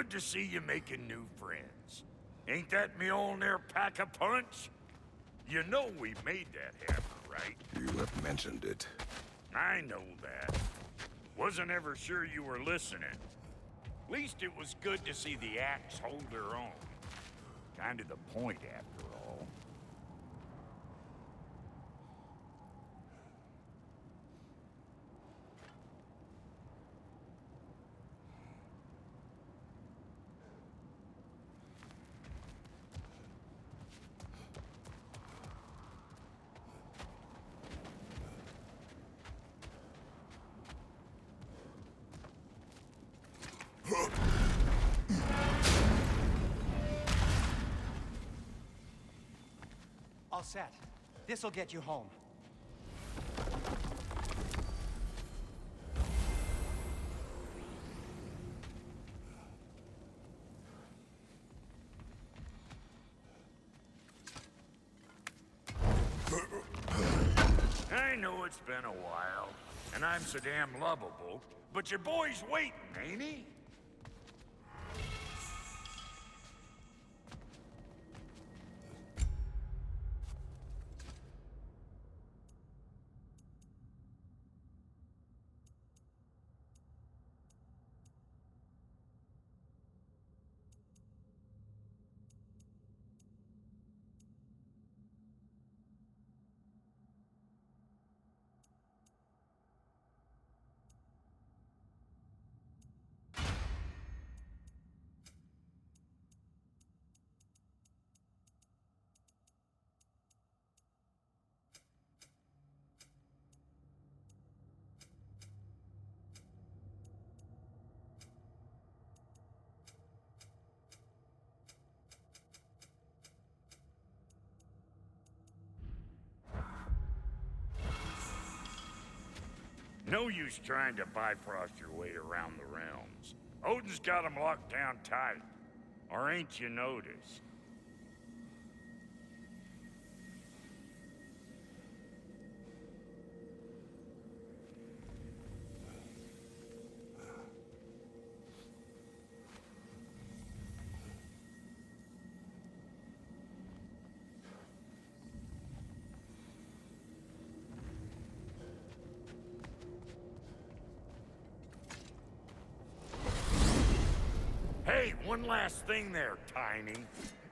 good to see you making new friends. Ain't that Mjolnir pack a punch? You know we made that hammer, right? You have mentioned it. I know that. Wasn't ever sure you were listening. Least it was good to see the axe hold her own. Kind of the point, after all. All set. This'll get you home. I know it's been a while, and I'm so damn lovable, but your boy's waiting, ain't he? No use trying to bifrost your way around the realms. Odin's got them locked down tight. Or ain't you noticed? Hey, one last thing there, Tiny.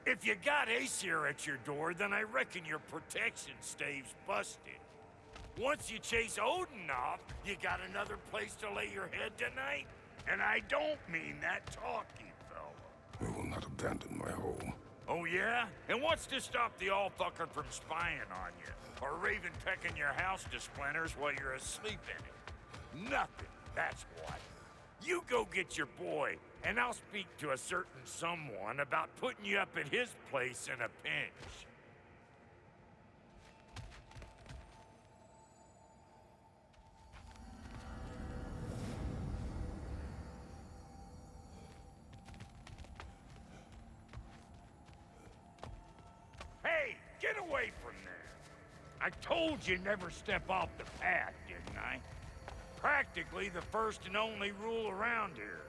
If you got Aesir at your door, then I reckon your protection stave's busted. Once you chase Odin off, you got another place to lay your head tonight? And I don't mean that talky fella. I will not abandon my home. Oh yeah? And what's to stop the all-fucker from spying on you? Or Raven pecking your house to splinters while you're asleep in it? Nothing, that's what. You go get your boy, and I'll speak to a certain someone about putting you up at his place in a pinch. Hey, get away from there! I told you never step off the path, didn't I? Practically the first and only rule around here.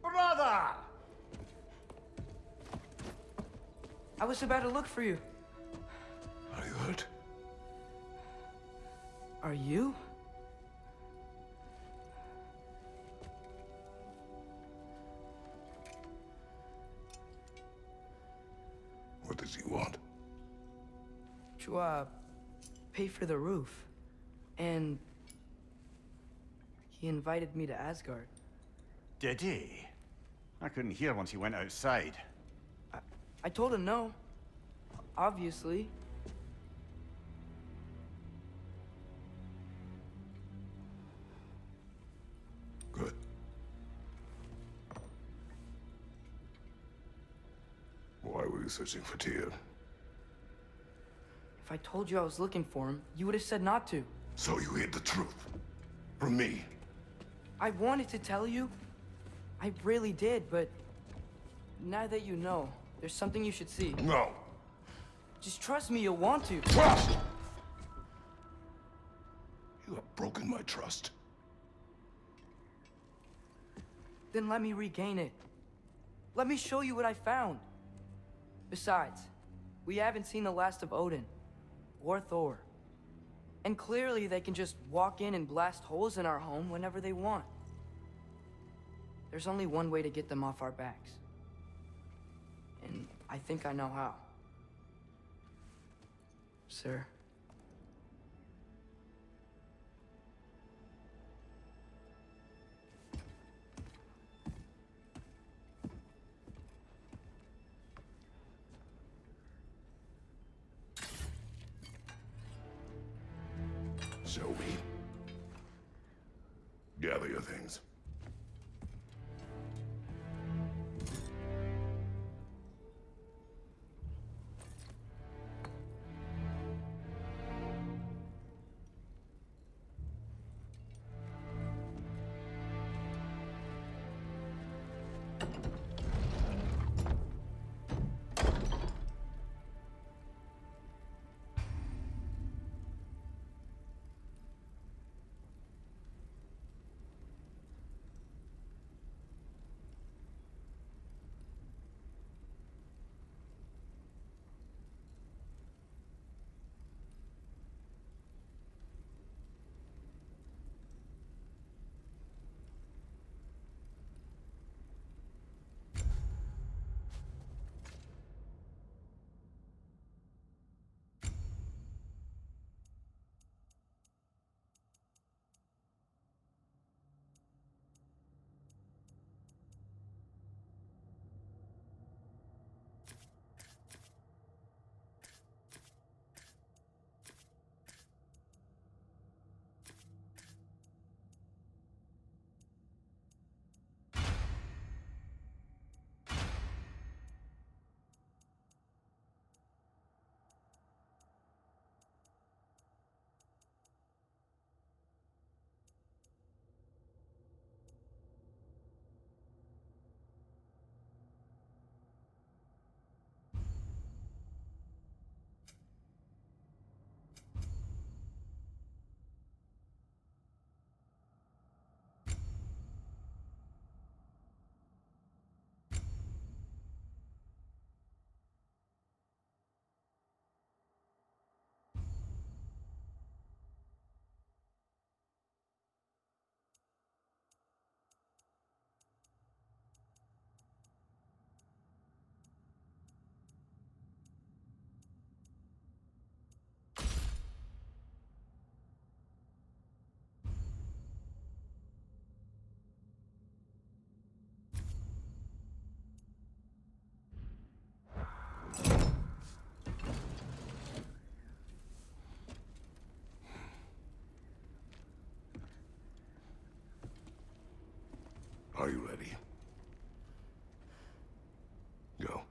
Brother! I was about to look for you. Are you hurt? Are you? What does he want? To, pay for the roof. And he invited me to Asgard. Did he? I couldn't hear once he went outside. I told him no. Obviously. Good. you searching for Tyr? If I told you I was looking for him, you would have said not to. So you hid the truth. From me. I wanted to tell you. I really did, but now that you know, there's something you should see. No. Just trust me, you'll want to. Trust! You have broken my trust. Then let me regain it. Let me show you what I found. Besides, we haven't seen the last of Odin. Or Thor. And clearly they can just walk in and blast holes in our home whenever they want. There's only one way to get them off our backs. And I think I know how. Sir. Show me. Gather your things. Are you ready? Go.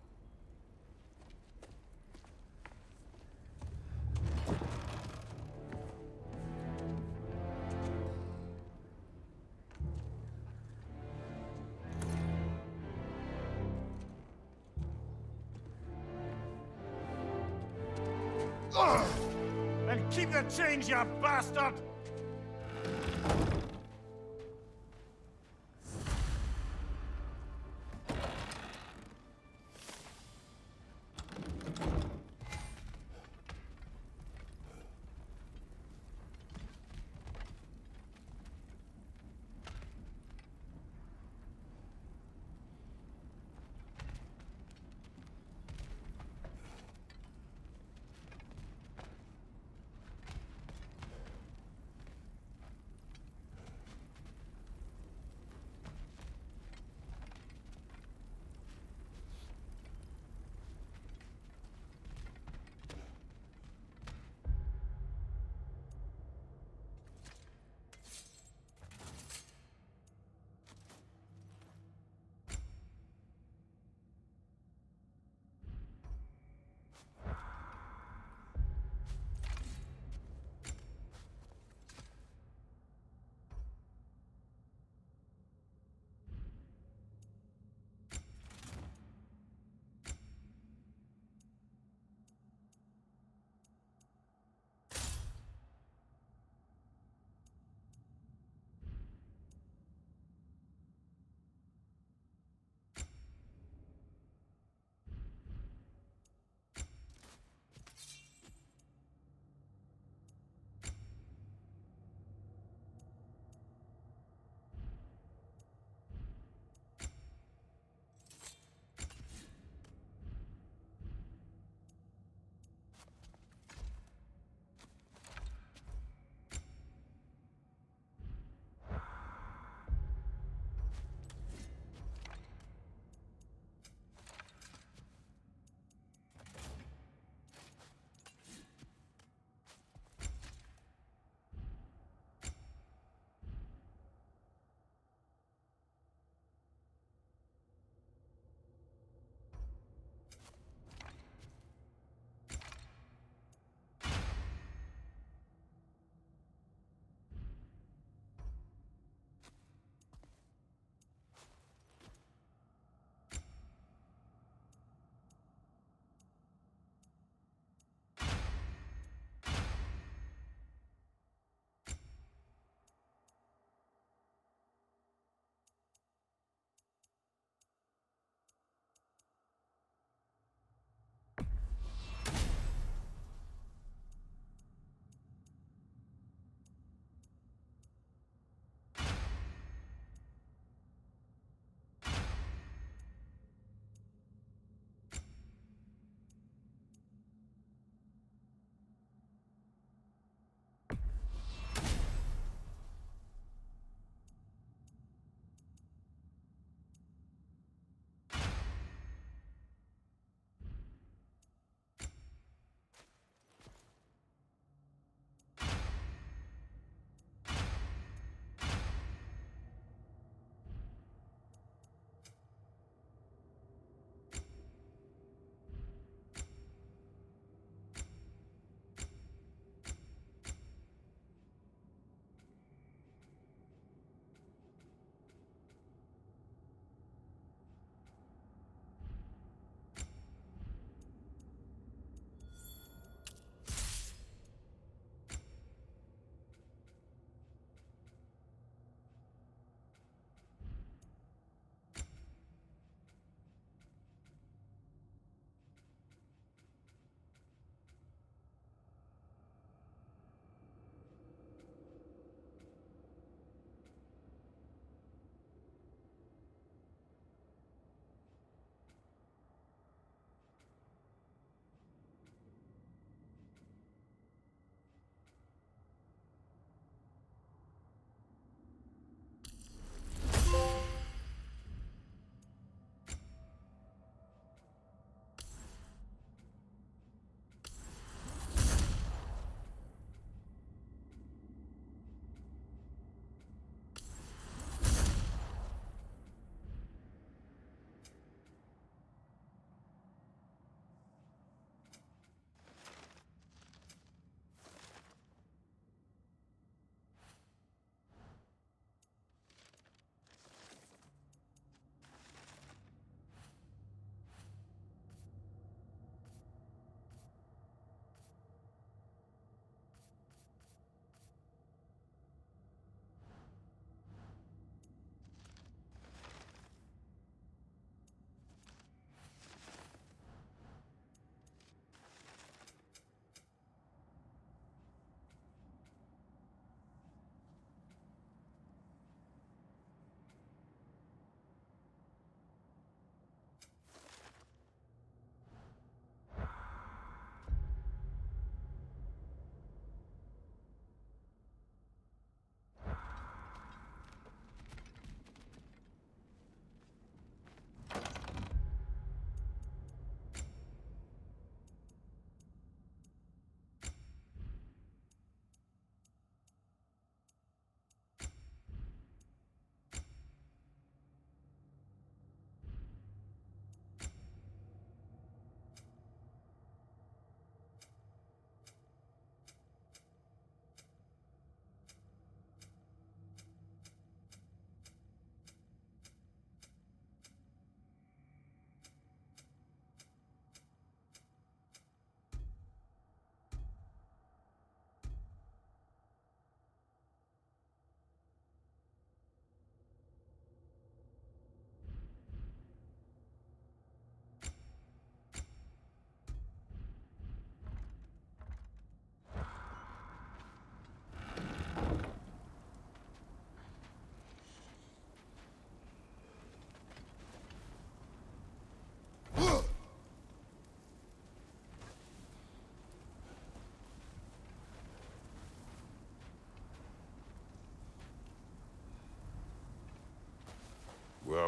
And keep the change, you bastard!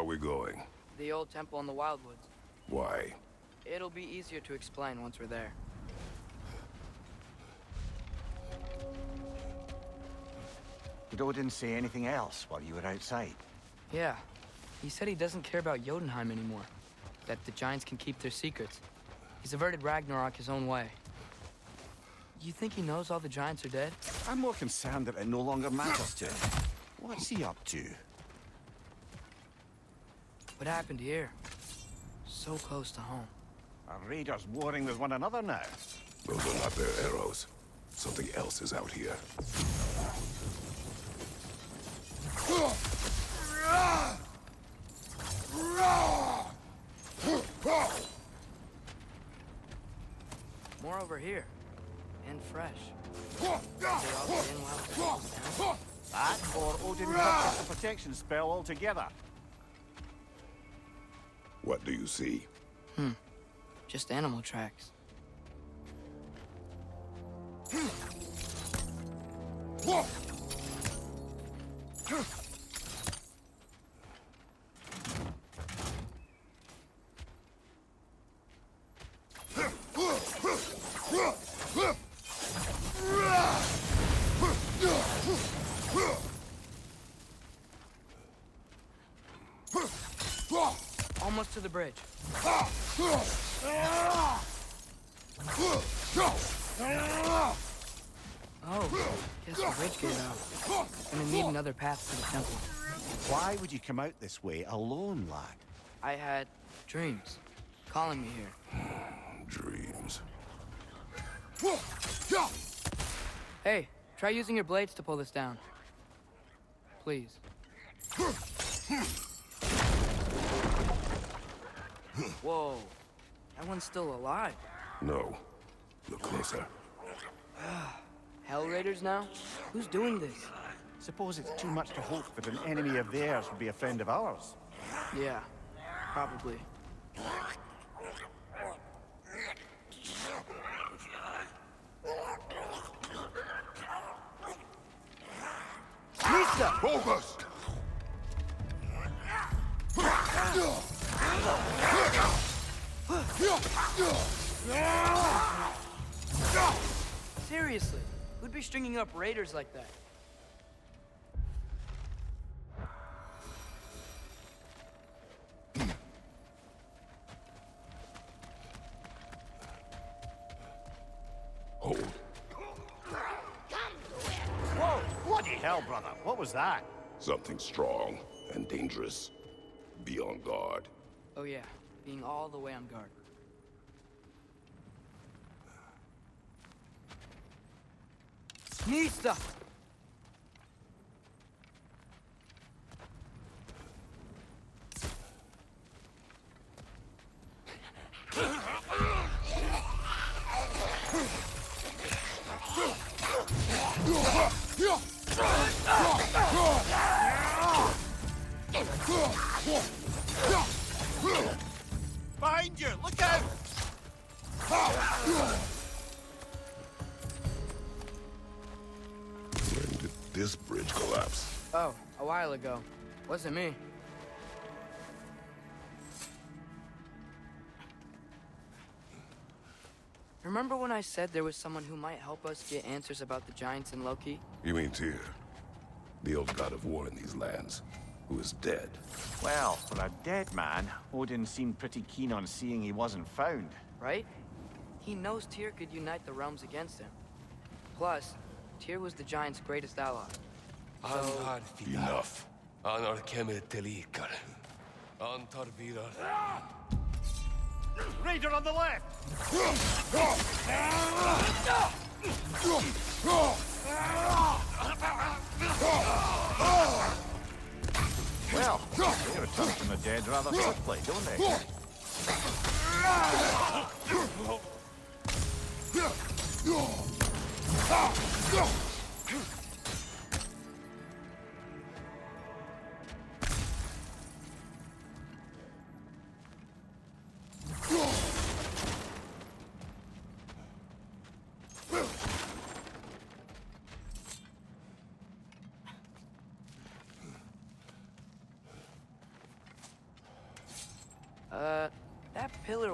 we going? The old temple in the Wildwoods. Why? It'll be easier to explain once we're there. Did Odin say anything else while you were outside? Yeah. He said he doesn't care about Jotunheim anymore. That the Giants can keep their secrets. He's averted Ragnarok his own way. You think he knows all the Giants are dead? I'm more concerned that it no longer matters to him. What's he up to? What happened here? So close to home. Are raiders warring with one another now? Those are not their arrows. Something else is out here. More over here. And fresh. They all get in while it's down. That, or Odin cut the protection spell altogether. What do you see? Just animal tracks. Almost to the bridge. Oh, guess the bridge gave out. Gonna need another path to the temple. Why would you come out this way alone, lad? I had dreams calling me here. Dreams. Hey, try using your blades to pull this down. Please. Whoa, that one's still alive. No. Look closer. Hell Raiders now? Who's doing this? Suppose it's too much to hope that an enemy of theirs would be a friend of ours. Yeah, probably. Lisa! Focus! Seriously, who'd be stringing up raiders like that? Hold. Whoa! Bloody hell, brother. What was that? Something strong and dangerous. Be on guard. Oh yeah, being all the way on guard. Nista! Behind you! Look out! When did this bridge collapse? Oh, a while ago. Wasn't me. Remember when I said there was someone who might help us get answers about the Giants and Loki? You mean Tyr? The old god of war in these lands, who is dead. Well, for a dead man, Odin seemed pretty keen on seeing he wasn't found. Right? He knows Tyr could unite the realms against him. Plus, Tyr was the Giants' greatest ally. Antar vidar. Enough. Anar kemur til ykkar. Antar vidar. Raider on the left! Well, they return from the dead rather quickly, don't they?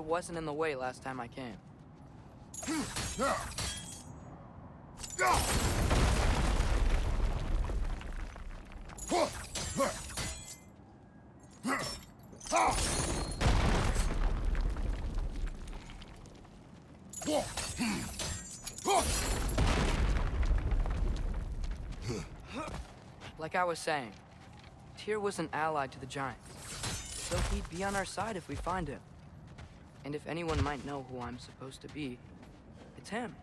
it wasn't in the way last time I came. Like I was saying, Tyr was an ally to the Giants, so he'd be on our side if we find him. And if anyone might know who I'm supposed to be, it's him.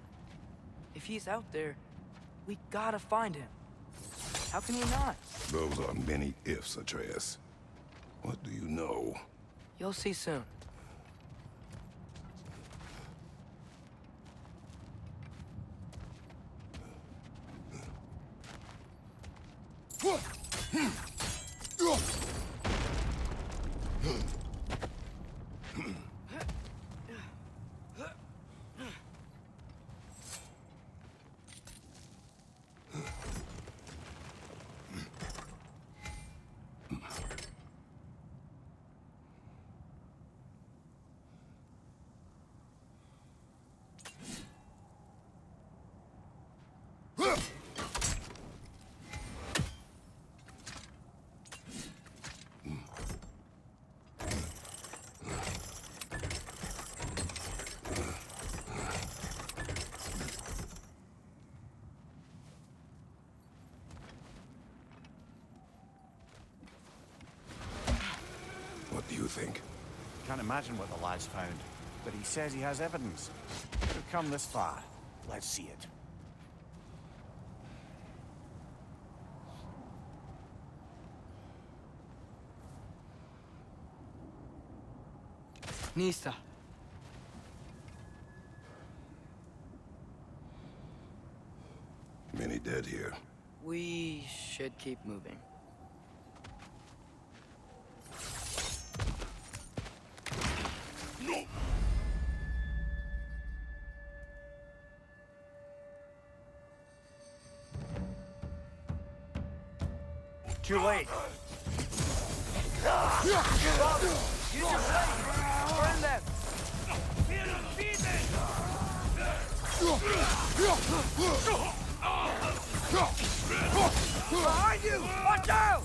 If he's out there, we gotta find him. How can we not? Those are many ifs, Atreus. What do you know? You'll see soon. What do you think? Can't imagine what the lad's found, but he says he has evidence. We've come this far. Let's see it. Nista. Many dead here. We should keep moving. Too late. Use your blade! Burn them! Behind you! Watch out!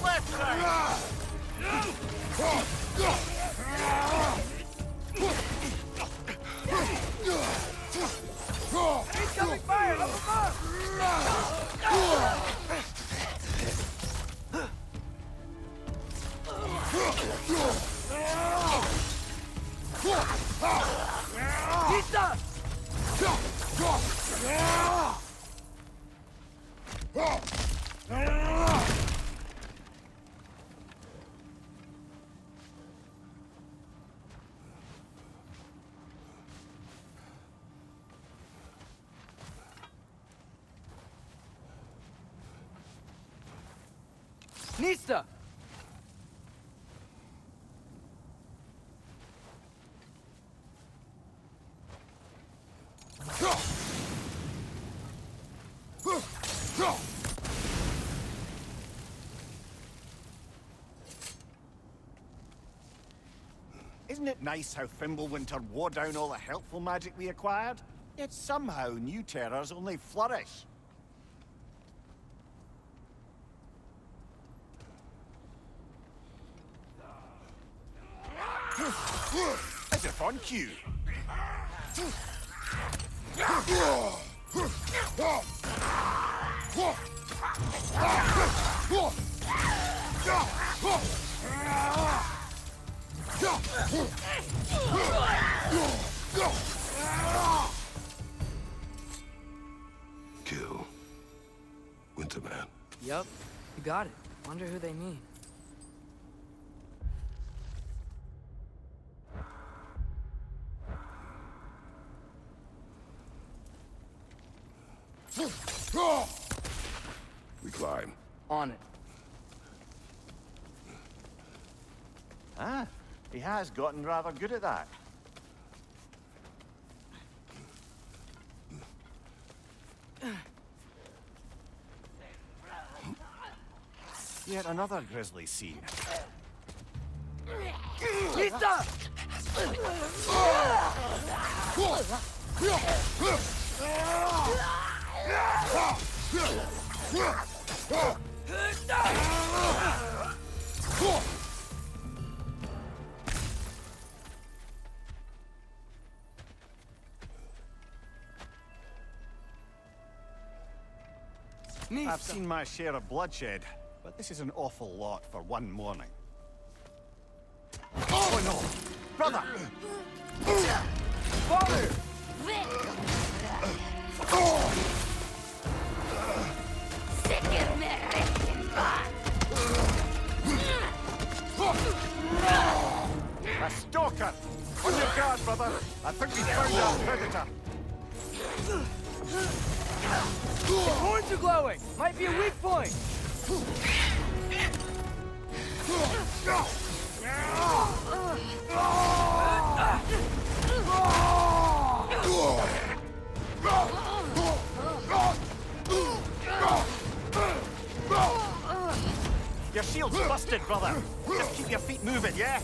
Left side! Incoming fire! Up above! Nista! Nista! Isn't it nice how Fimbulwinter wore down all the helpful magic we acquired? Yet somehow new terrors only flourish. As if on cue. Kill. Winterman. Yup, you got it. Wonder who they mean. We climb. On it. Ah, he has gotten rather good at that. Yet another grisly scene. Lisa! I've seen my share of bloodshed, but this is an awful lot for one morning. Oh no! Brother! Father! A stalker! On your guard, brother! I think we found our predator! His horns are glowing! Might be a weak point! Your shield's busted, brother! Just keep your feet moving, yeah?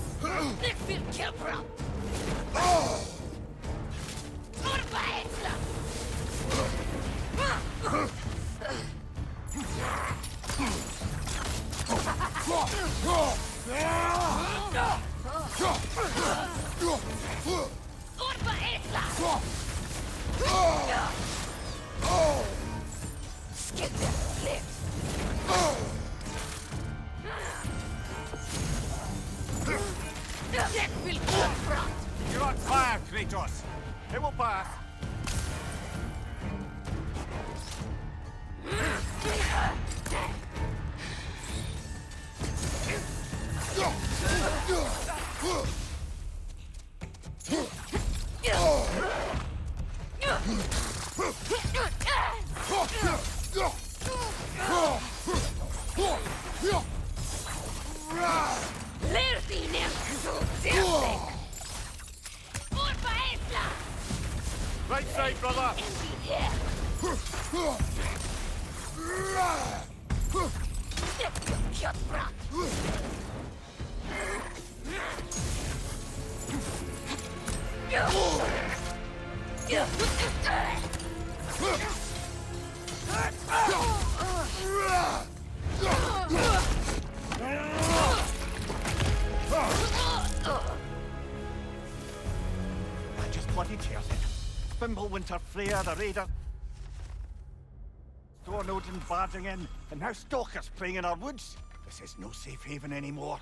You're on fire, Kratos! It will pass! Right side, brother! I just bloody tears it. Fimbulwinter Freya the Raider. Thor and Odin barging in, and now stalkers playing in our woods. This is no safe haven anymore.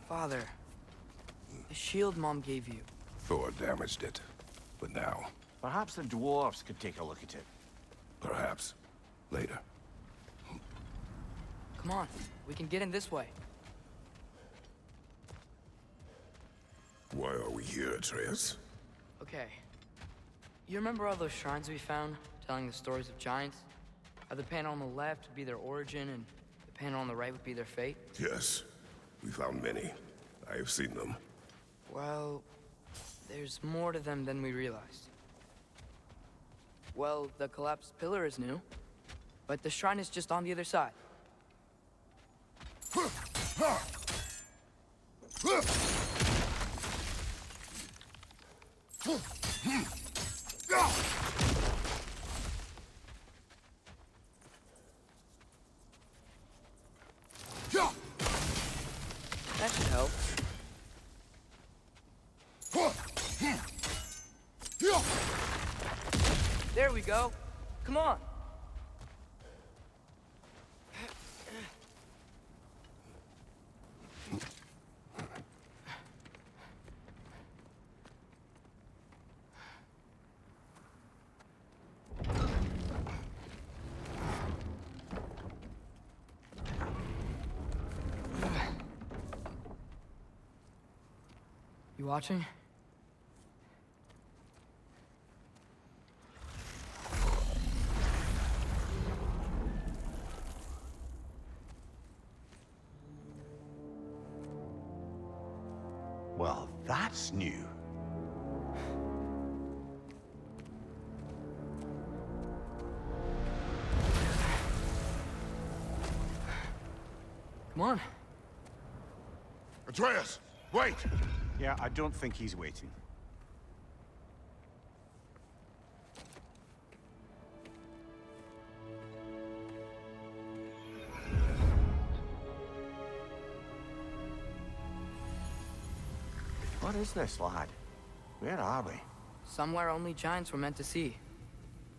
Father, the shield Mom gave you. Thor damaged it. But now, Perhaps the dwarves could take a look at it. perhaps, later. Come on, we can get in this way. Why are we here, Atreus? Okay. You remember all those shrines we found, telling the stories of giants? How the panel on the left would be their origin, and the panel on the right would be their fate? Yes, we found many. I have seen them. Well, there's more to them than we realized. Well, the collapsed pillar is new, but the shrine is just on the other side. That should help. There we go. Come on. You watching? Well, that's new. Come on. Atreus, wait! Yeah, I don't think he's waiting. What is this, lad? Where are we? Somewhere only giants were meant to see.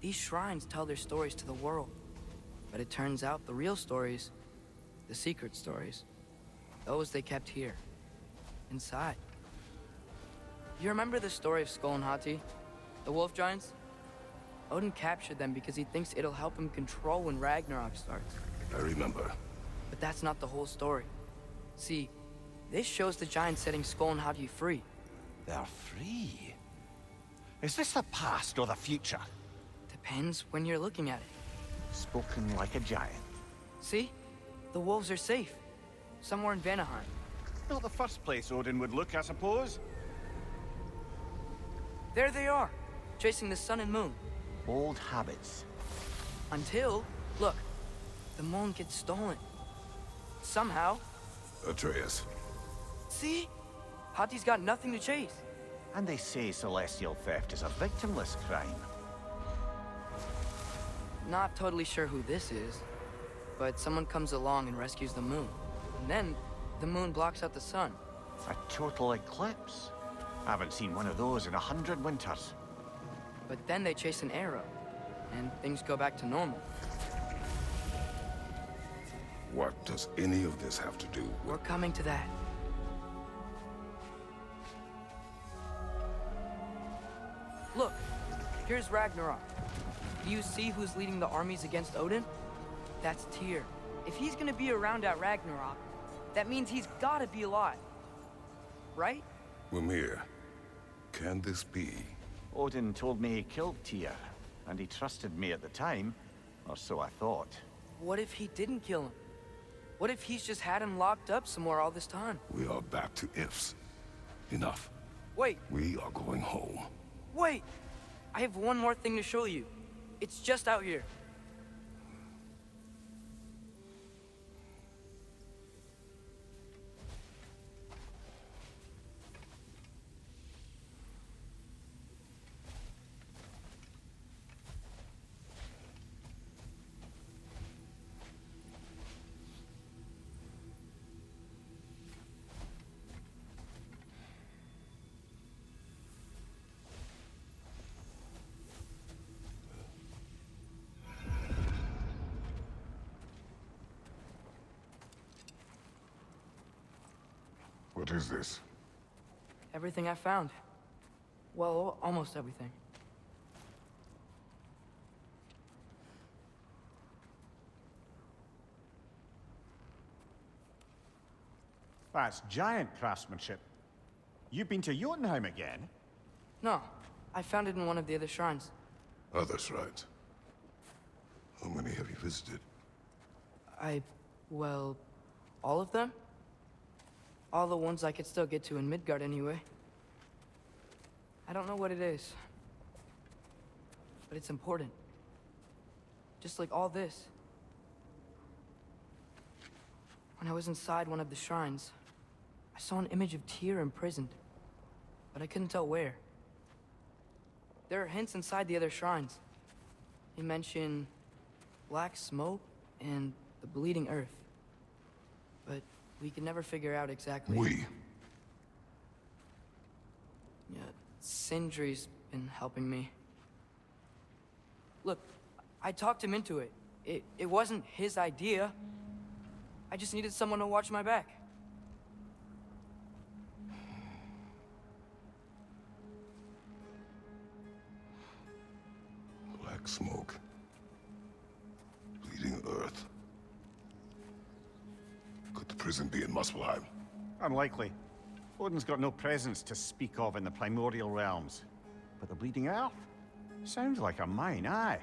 These shrines tell their stories to the world. But it turns out the real stories, the secret stories, those they kept here, inside. You remember the story of Skull and Hati, the wolf giants? Odin captured them because he thinks it'll help him control when Ragnarok starts. I remember. But that's not the whole story. See, this shows the giants setting Skull and Hati free. They're free. Is this the past or the future? Depends when you're looking at it. Spoken like a giant. See? The wolves are safe. Somewhere in Vanaheim. Not the first place Odin would look, I suppose. There they are, chasing the sun and moon. Old habits. Until, look, the moon gets stolen. Somehow. Atreus, See? Hati's got nothing to chase. And they say celestial theft is a victimless crime. Not totally sure who this is, but someone comes along and rescues the moon. And then, the moon blocks out the sun. A total eclipse. I haven't seen one of those in 100 winters. But then they chase an arrow, and things go back to normal. what does any of this have to do We're with... coming to that. Look, here's Ragnarok. Do you see who's leading the armies against Odin? That's Tyr. If he's gonna be around at Ragnarok, that means he's gotta be alive. Right? Mimir, can this be? Odin told me he killed Tyr, and he trusted me at the time, or so I thought. What if he didn't kill him? What if he's just had him locked up somewhere all this time? We are back to ifs. Enough. Wait, We are going home. wait! I have one more thing to show you. It's just out here. What is this? Everything I found. Well, almost everything. That's giant craftsmanship. You've been to Jotunheim again? No, I found it in one of the other shrines. Other shrines. How many have you visited? Well, all of them? All the ones I could still get to in Midgard anyway. I don't know what it is. But it's important. Just like all this. When I was inside one of the shrines, I saw an image of Tyr imprisoned. But I couldn't tell where. There are hints inside the other shrines. They mention black smoke and the bleeding earth. But we can never figure out exactly. We? Yeah, Sindri's been helping me. Look, I talked him into it. It wasn't his idea. I just needed someone to watch my back. Black smoke. Bleeding earth. Could the prison be in Muspelheim? Unlikely. Odin's got no presence to speak of in the primordial realms. But the Bleeding Earth? Sounds like a mine, aye.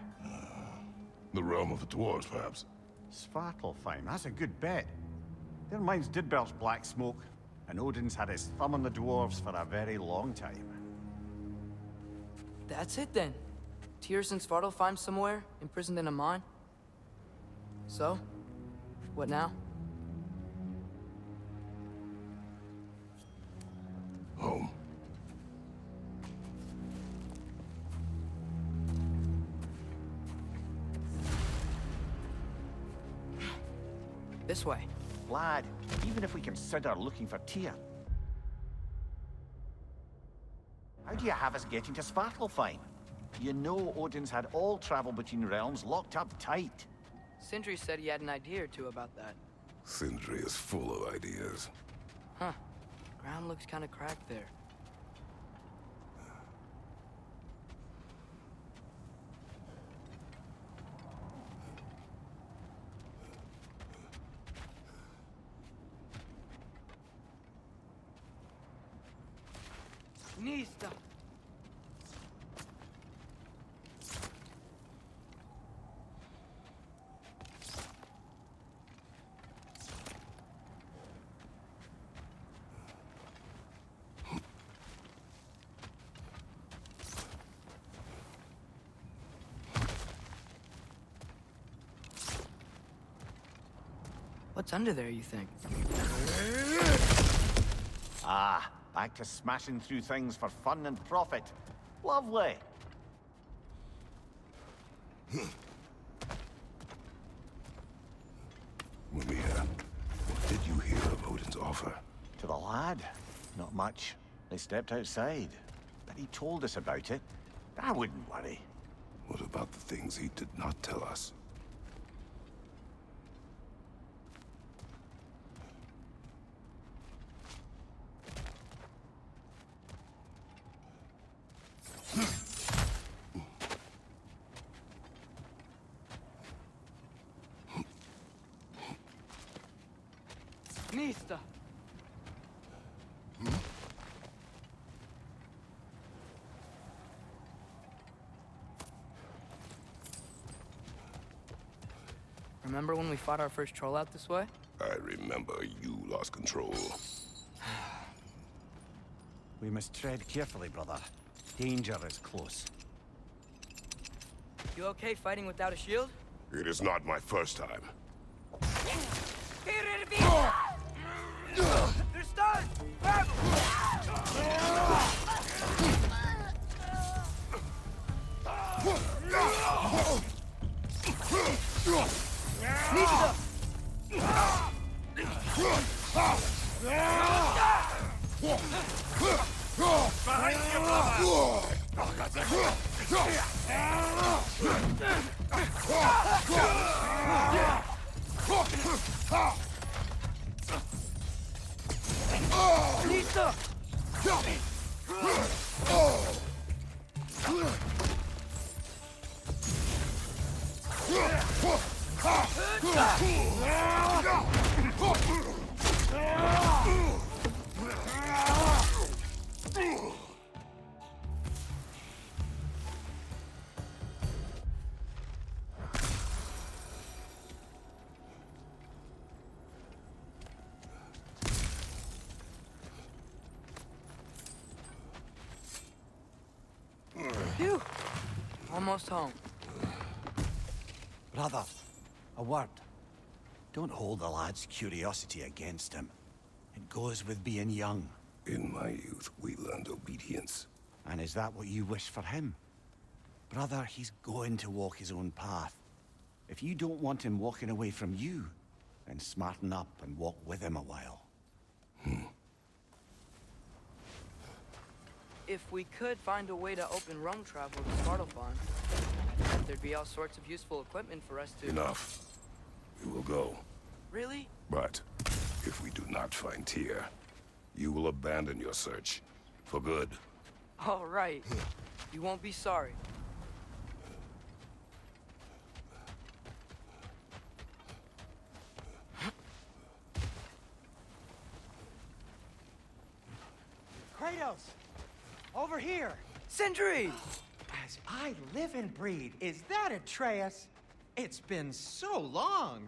The realm of the dwarves, perhaps? Svartalfheim, that's a good bet. Their mines did belch black smoke, and Odin's had his thumb on the dwarves for a very long time. That's it then. Tyr's in Svartalfheim somewhere, imprisoned in a mine. So, what now? Home. This way. Lad, even if we consider looking for Tyr, how do you have us getting to Svartalfheim? You know Odin's had all travel between realms locked up tight. Sindri said he had an idea or two about that. Sindri is full of ideas. Huh. Ground looks kind of cracked there. Nista. What's under there, you think? Ah, back to smashing through things for fun and profit. Lovely. Mimir, what did you hear of Odin's offer? To the lad? Not much. They stepped outside. But he told us about it. I wouldn't worry. What about the things he did not tell us? Nista. Remember when we fought our first troll out this way? I remember you lost control. We must tread carefully, brother. Danger is close. You okay fighting without a shield? It is not my first time. They're stunned! Grab 'em! Nista! Behind you, brother! Lisa! Phew. Almost home. Brother, a word. Don't hold the lad's curiosity against him. It goes with being young. In my youth, we learned obedience. And is that what you wish for him? Brother, he's going to walk his own path. If you don't want him walking away from you, then smarten up and walk with him a while. If we could find a way to open roam travel to Svartalfheim, there'd be all sorts of useful equipment for us to... Enough. We will go. Really? But if we do not find Tyr, you will abandon your search. For good. All right. You won't be sorry. Kratos! Over here! Sindri! As I live and breathe, is that Atreus? It's been so long!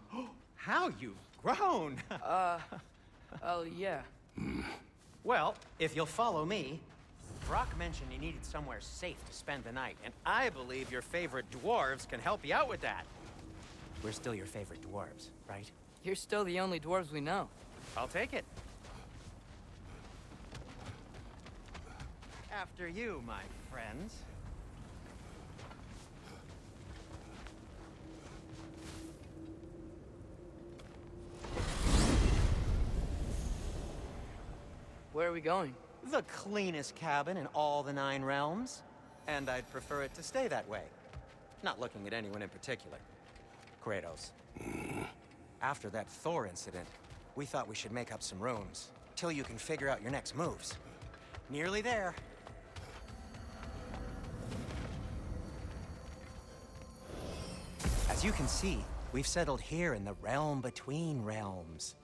How you've grown! Oh, yeah. Well, if you'll follow me, Brock mentioned you needed somewhere safe to spend the night, and I believe your favorite dwarves can help you out with that. We're still your favorite dwarves, right? You're still the only dwarves we know. I'll take it. After you, my friends. Where are we going? The cleanest cabin in all the 9 realms. And I'd prefer it to stay that way. Not looking at anyone in particular. Kratos. After that Thor incident, we thought we should make up some rooms, till you can figure out your next moves. Nearly there. As you can see, we've settled here in the realm between realms.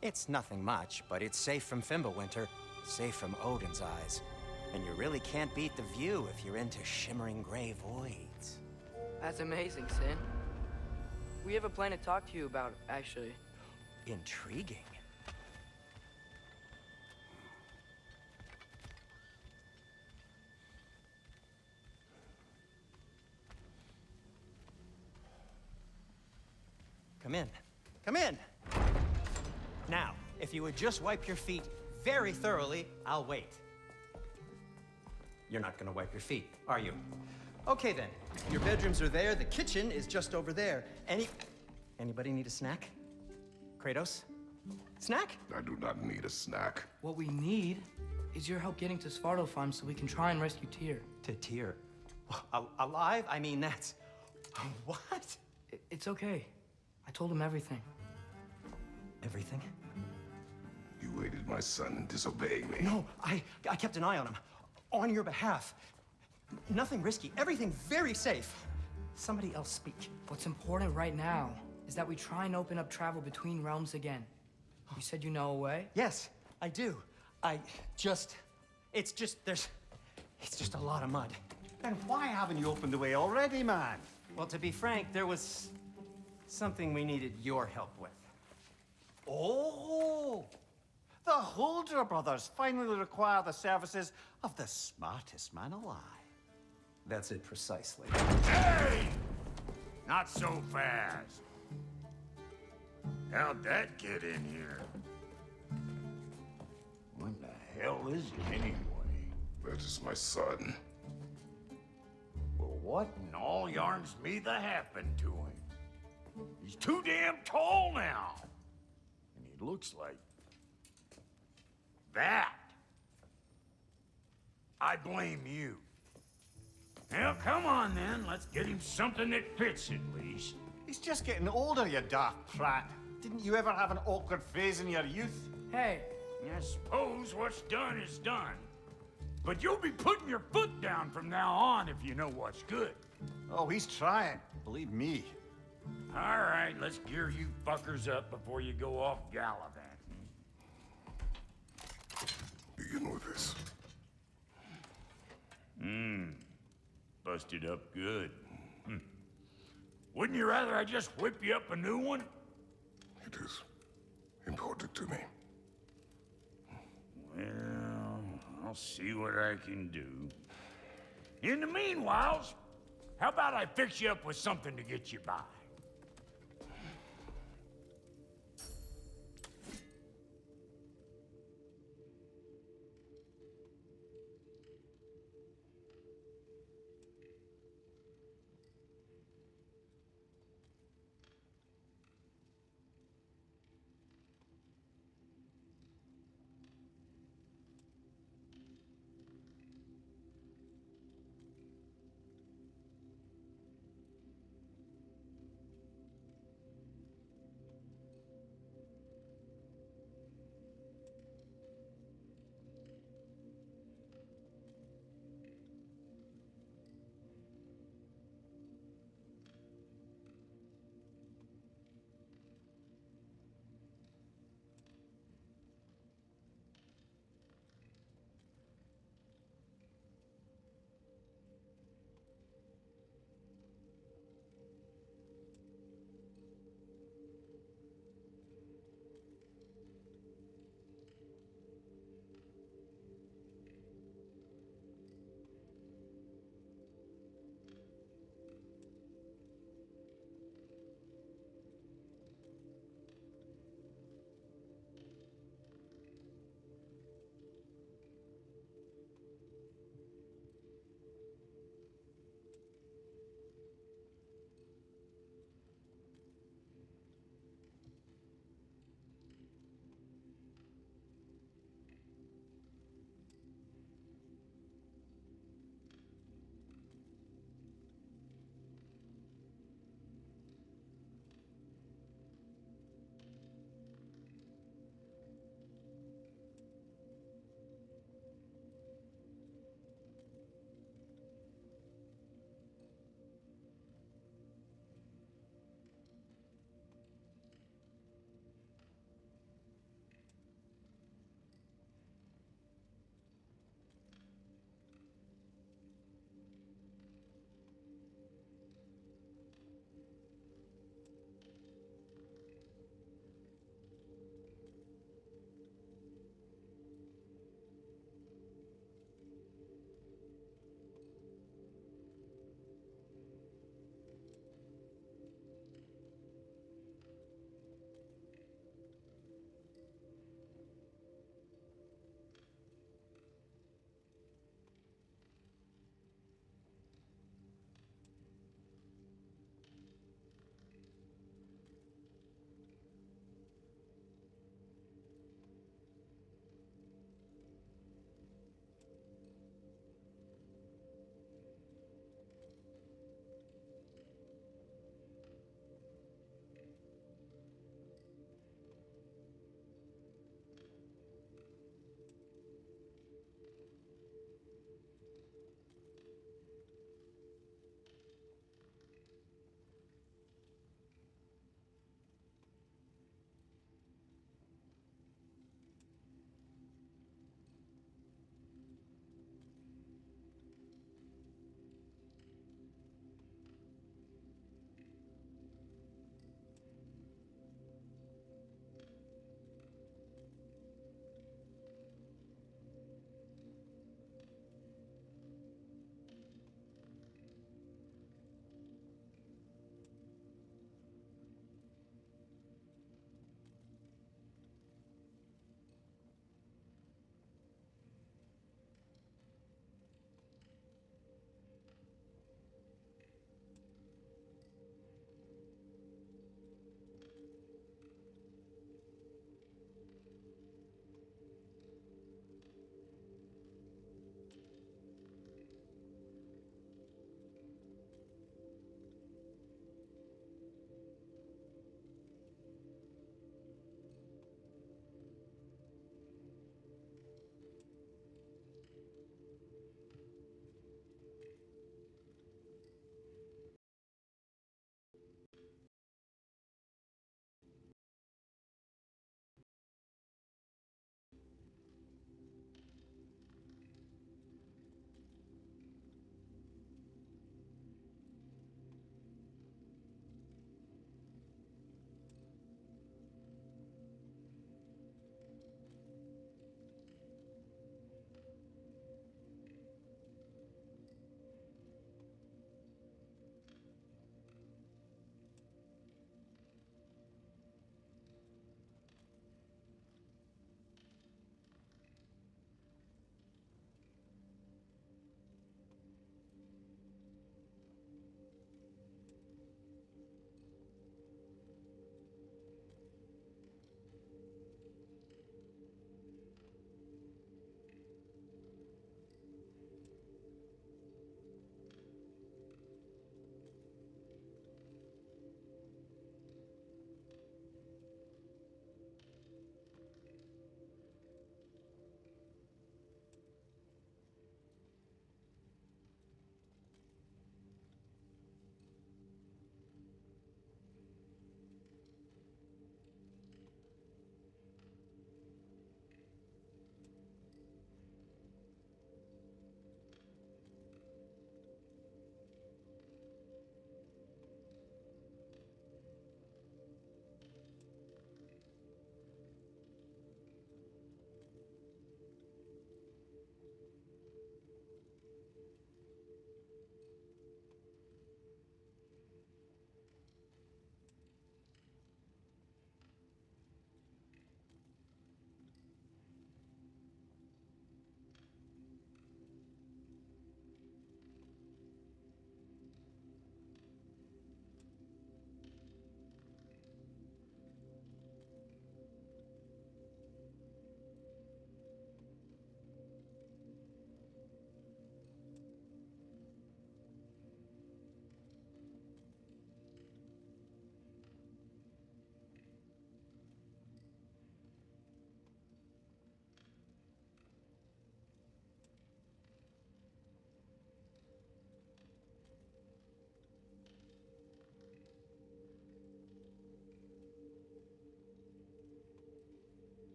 It's nothing much, but it's safe from Fimbulwinter, safe from Odin's eyes. And you really can't beat the view if you're into shimmering gray voids. That's amazing, Sin. We have a plan to talk to you about, actually. Intriguing. Come in. Come in! Now, if you would just wipe your feet very thoroughly, I'll wait. You're not gonna wipe your feet, are you? Okay then. Your bedrooms are there, the kitchen is just over there. Anybody need a snack? Kratos? Snack? I do not need a snack. What we need is your help getting to Svartalfheim so we can try and rescue Tyr. To Tyr? Alive? I mean, that's... What? It's okay. I told him everything. Everything? You aided my son in disobeying me. No, I kept an eye on him. On your behalf. Nothing risky. Everything very safe. Somebody else speak. What's important right now is that we try and open up travel between realms again. You said you know a way? Yes, I do. It's just a lot of mud. Then why haven't you opened the way already, man? Well, to be frank, there was something we needed your help with. Oh! The Holder brothers finally require the services of the smartest man alive. That's it precisely. Hey! Not so fast. How'd that get in here? What the hell is it anyway? That is my son. Well, what in all yarns me that happened to him? He's too damn tall now. And he looks like... that. I blame you. Well, come on then. Let's get him something that fits at least. He's just getting older, you daft prat. Didn't you ever have an awkward phase in your youth? Hey, I suppose what's done is done. But you'll be putting your foot down from now on if you know what's good. Oh, he's trying. Believe me. All right, let's gear you fuckers up before you go off gallivanting. Begin with this. Busted up good. Wouldn't you rather I just whip you up a new one? It is important to me. Well, I'll see what I can do. In the meanwhile, how about I fix you up with something to get you by?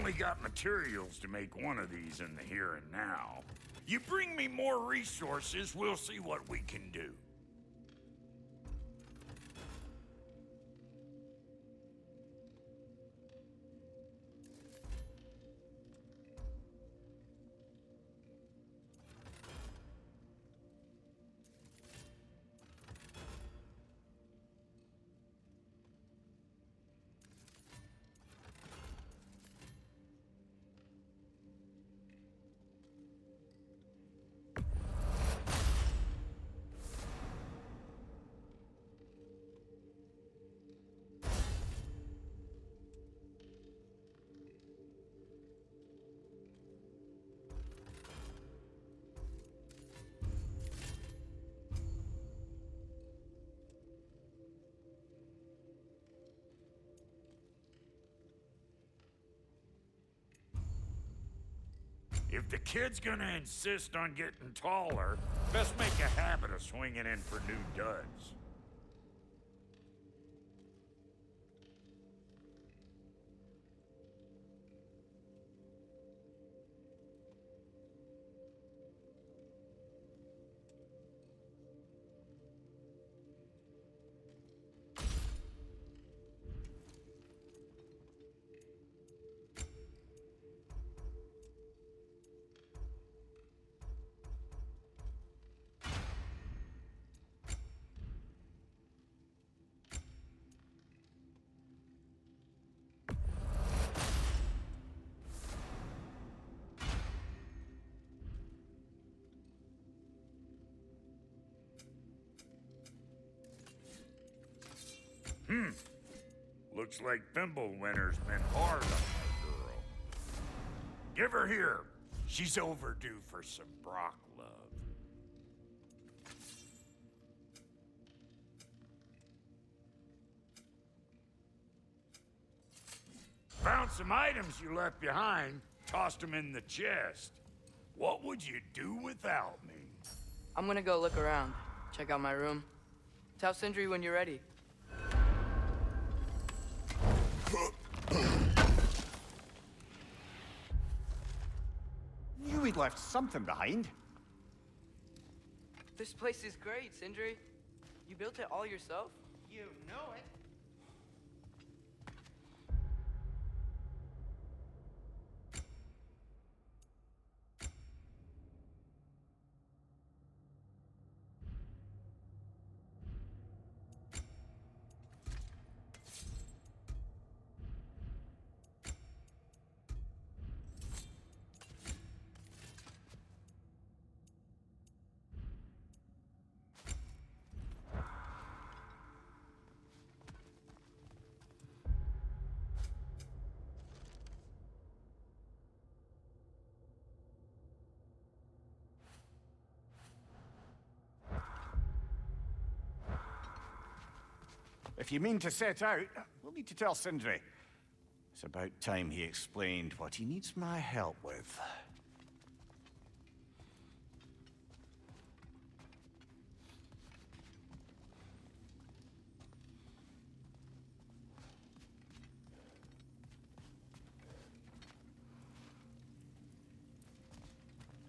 only got materials to make one of these in the here and now. You bring me more resources, we'll see what we can do. If the kid's gonna insist on getting taller, best make a habit of swinging in for new duds. Looks like Thimblewinter's been hard on my girl. Give her here. She's overdue for some Brock love. Found some items you left behind, tossed them in the chest. What would you do without me? I'm gonna go look around, check out my room. Tell Sindri when you're ready. Knew we'd left something behind. This place is great, Sindri. You built it all yourself? You know it. If you mean to set out, we'll need to tell Sindri. It's about time he explained what he needs my help with.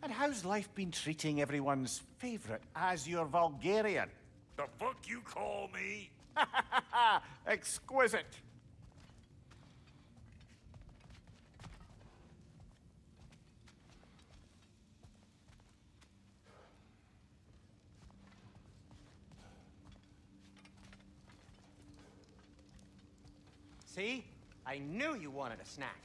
And how's life been treating everyone's favorite Azure Vulgarian? The fuck you call me? Exquisite. See? I knew you wanted a snack.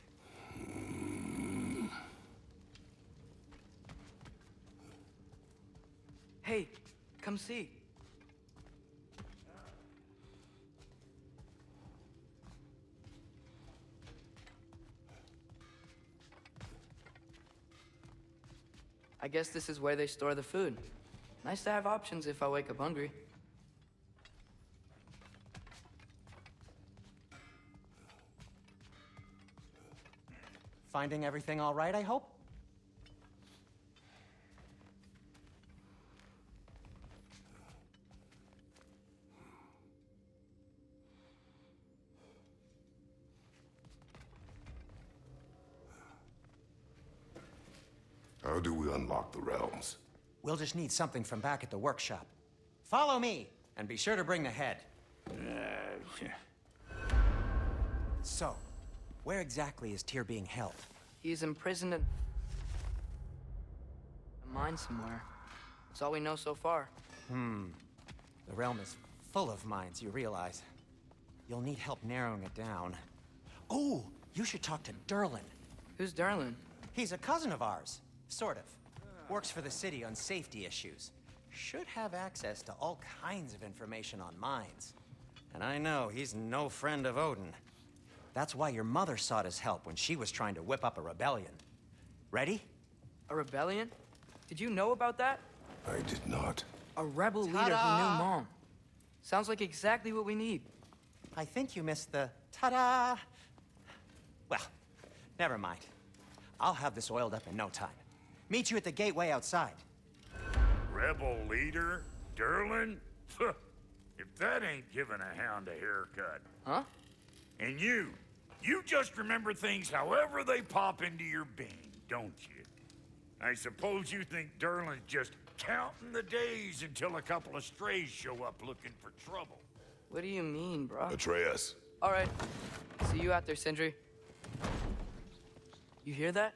Hey, come see. I guess this is where they store the food. Nice to have options if I wake up hungry. Finding everything all right, I hope? How do we unlock the realms? We'll just need something from back at the workshop. Follow me, and be sure to bring the head. So, where exactly is Tyr being held? He's imprisoned in a mine somewhere. That's all we know so far. The realm is full of mines, you realize. You'll need help narrowing it down. Oh, you should talk to Derlin. Who's Derlin? He's a cousin of ours, sort of. Works for the city on safety issues. Should have access to all kinds of information on mines. And I know he's no friend of Odin. That's why your mother sought his help when she was trying to whip up a rebellion. Ready? A rebellion? Did you know about that? I did not. A rebel leader who knew Mom. Sounds like exactly what we need. I think you missed the ta-da. Well, never mind. I'll have this oiled up in no time. Meet you at the gateway outside. Rebel leader? Derlin? If that ain't giving a hound a haircut. Huh? And you just remember things however they pop into your being, don't you? I suppose you think Derlin's just counting the days until a couple of strays show up looking for trouble. What do you mean, bro? Atreus. All right. See you out there, Sindri. You hear that?